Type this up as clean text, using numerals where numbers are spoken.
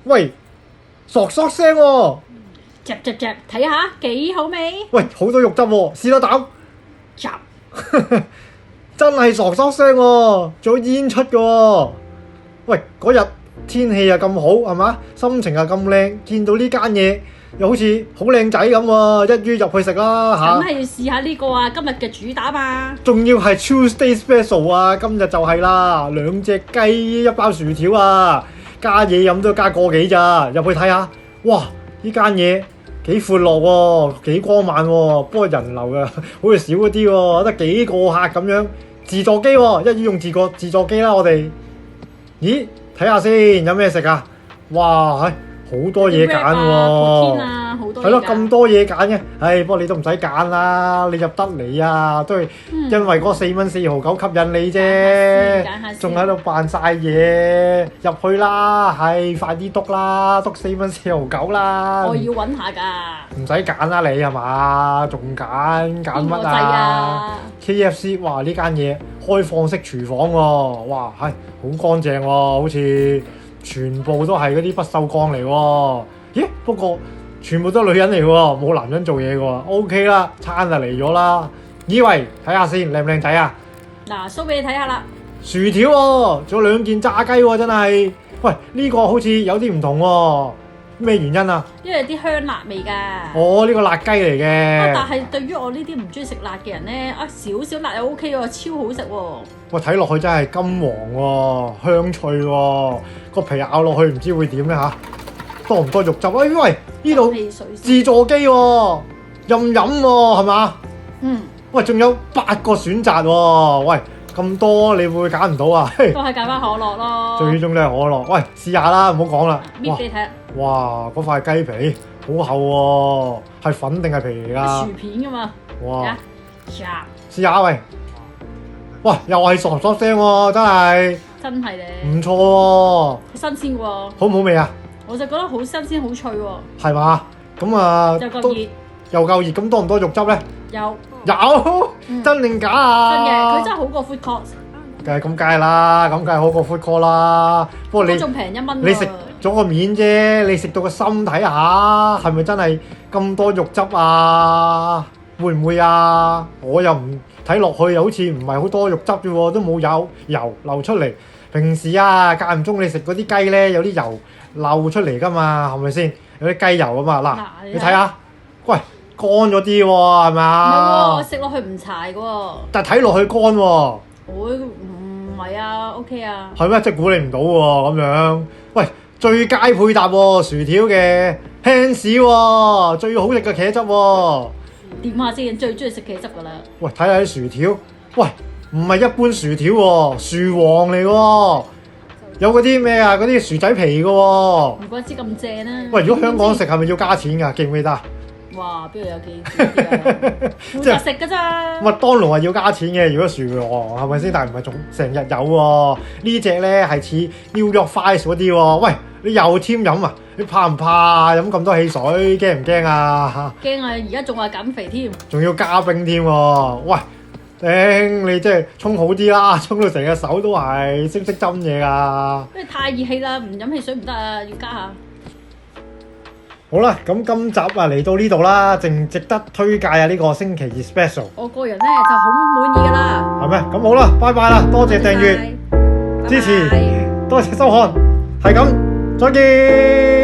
喂，嗦嗦聲喎！嚼，睇下幾好味。喂，好多肉汁喎，試多啖。嚼，真係嗦嗦聲喎，仲有煙出嘅喎。喂，嗰日天氣又咁好係嘛？心情又咁靚，見到呢間嘢又好似好靚仔咁喎，一於入去食啦嚇。梗係要試下呢個啊，今日嘅主打嘛。仲要係 Tuesday Special 啊！今日就係啦，2隻雞一包薯條啊，加嘢飲都加個幾咋，入去睇下。哇！呢間嘢幾闊落喎，幾光猛喎，不過人流啊好似少嗰啲喎，得幾個客咁樣。自助機喎，一於用自助機啦，我哋。咦？睇下先，有咩食啊？哇！好多嘢揀喎，好多係咯，咁多嘢揀嘅，唉，不過你都唔使揀啦，你入得嚟啊，都係因為嗰4蚊4毫9吸引你啫，仲喺度扮晒嘢，入去啦，係快啲篤啦，篤4蚊4毫9啦，我要揾下㗎，唔使揀啦你係嘛，仲揀乜啊？KFC， 哇呢間嘢開放式廚房喎，哇係好乾淨喎，好似〜全部都係嗰啲不鏽鋼嚟喎，咦？不過全部都女人嚟喎，冇男人做嘢嘅喎。OK 啦，餐就嚟咗啦。以為睇下先，靚唔靚仔啊？嗱，show俾你睇下啦。薯條喎，仲有2件炸雞喎，真係。喂，呢個好似有啲唔同喎，咩原因啊？因為啲香辣味㗎。哦，呢個辣雞嚟嘅。但係對於我呢啲唔中意食辣嘅人咧，少少辣又 OK 喎，超好食喎。喂，睇落去真係金黃喎，香脆喎，個皮咬落去唔知會點咧嚇？多唔多肉汁啊？喂，呢度自助機喎，任飲喎，係嘛？喂，仲有8個選擇喎，喂，咁多你會唔會揀唔到啊？都係揀翻可樂咯。最終都係可樂。喂，試下啦，唔好講啦。搣俾你睇。哇，嗰塊雞皮好厚喎，係粉定係皮嚟㗎？薯片㗎嘛。哇！試下喂。哇！又係嗦嗦聲喎，真係。真係咧。唔錯喎。新鮮喎。好唔好味啊？我就覺得好新鮮，好脆喎。係嘛？咁啊，又夠熱。又夠熱，咁多唔多肉汁咧？有。真定假啊？真嘅，佢真係好過 food court。梗係啦，咁梗係好過 food court 啦。不過你仲平1蚊。你食咗個面啫，你食到個心睇下，係咪真係咁多肉汁啊？會唔會啊？我又唔睇落去，又好似唔係好多肉汁啫喎，都冇油流出嚟。平時啊，間唔中你食嗰啲雞咧，有啲油漏出嚟噶嘛，係咪先？有啲雞油啊嘛，嗱，你睇下，喂，乾咗啲喎，係咪啊？唔係喎，我食落去唔柴嘅喎。但係睇落去乾喎。我唔係啊 ，OK 啊。係咩？即係估你唔到喎，咁樣。喂，最佳配搭喎，薯條嘅 Hands 喎，最好食嘅茄汁喎。點下先，最中意食茄汁㗎啦。喂，睇下啲薯條，喂，唔係一般薯條喎，薯王嚟喎，有嗰啲咩啊，嗰啲薯仔皮嘅喎。唔怪之咁正啦。喂，如果香港食係咪要加錢㗎？記唔記得啊？哇！邊度有幾負責食㗎咋？麥當勞係要加錢嘅，如果薯王係咪先？但係唔係仲成日有喎？呢隻咧係似 New York Fries 嗰啲喎。喂，你又添飲啊？你怕唔怕飲咁多汽水？驚唔驚啊？驚啊！而家仲話減肥添，仲要加冰添喎！喂，頂你即係沖好啲啦，沖到成隻手都係，識唔識斟嘢㗎？因為太熱氣啦，唔飲汽水唔得啊，要加下。好啦，咁今集啊嚟到呢度啦，淨值得推介啊呢個星期2 special。我個人咧就好滿意㗎啦。係咩？咁好啦，拜拜啦，多謝訂閱支持，多謝收看，係咁，再見。